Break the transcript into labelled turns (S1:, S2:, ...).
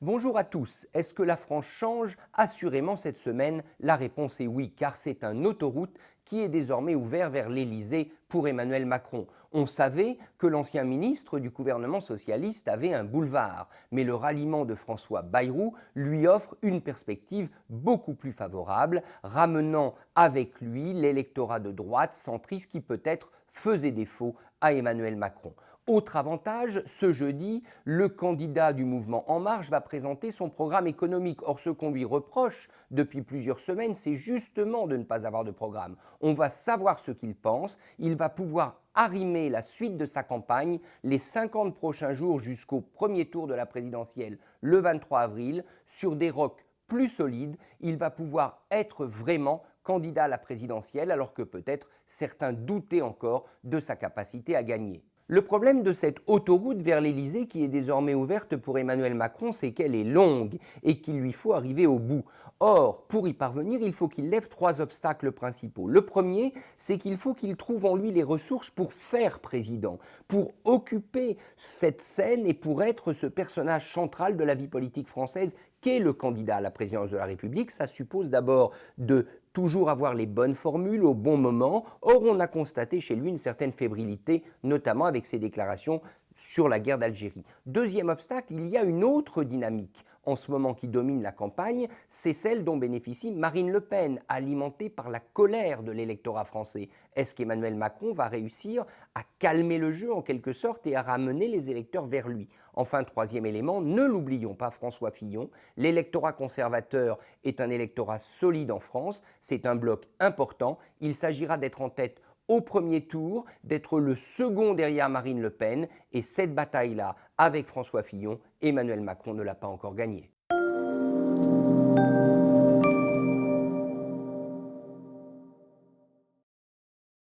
S1: Bonjour à tous. Est-ce que la France change? Assurément cette semaine, la réponse est oui, car c'est un autoroute qui est désormais ouvert vers l'Élysée pour Emmanuel Macron. On savait que l'ancien ministre du gouvernement socialiste avait un boulevard, mais le ralliement de François Bayrou lui offre une perspective beaucoup plus favorable, ramenant avec lui l'électorat de droite centriste qui peut-être faisait défaut à Emmanuel Macron. Autre avantage, ce jeudi, le candidat du mouvement En Marche va présenter son programme économique. Or, ce qu'on lui reproche depuis plusieurs semaines, c'est justement de ne pas avoir de programme. On va savoir ce qu'il pense, il va pouvoir arrimer la suite de sa campagne les 50 prochains jours jusqu'au premier tour de la présidentielle le 23 avril sur des rocs plus solides. Il va pouvoir être vraiment candidat à la présidentielle alors que peut-être certains doutaient encore de sa capacité à gagner. Le problème de cette autoroute vers l'Élysée qui est désormais ouverte pour Emmanuel Macron, c'est qu'elle est longue et qu'il lui faut arriver au bout. Or, pour y parvenir, il faut qu'il lève trois obstacles principaux. Le premier, c'est qu'il faut qu'il trouve en lui les ressources pour faire président, pour occuper cette scène et pour être ce personnage central de la vie politique française qu'est le candidat à la présidence de la République. Ça suppose d'abord de toujours avoir les bonnes formules au bon moment. Or, on a constaté chez lui une certaine fébrilité, notamment avec ses déclarations sur la guerre d'Algérie. Deuxième obstacle, il y a une autre dynamique en ce moment qui domine la campagne, c'est celle dont bénéficie Marine Le Pen, alimentée par la colère de l'électorat français. Est-ce qu'Emmanuel Macron va réussir à calmer le jeu en quelque sorte et à ramener les électeurs vers lui? Enfin, troisième élément, ne l'oublions pas, François Fillon, l'électorat conservateur est un électorat solide en France, c'est un bloc important, il s'agira d'être en tête au premier tour, d'être le second derrière Marine Le Pen, et cette bataille-là, avec François Fillon, Emmanuel Macron ne l'a pas encore gagnée.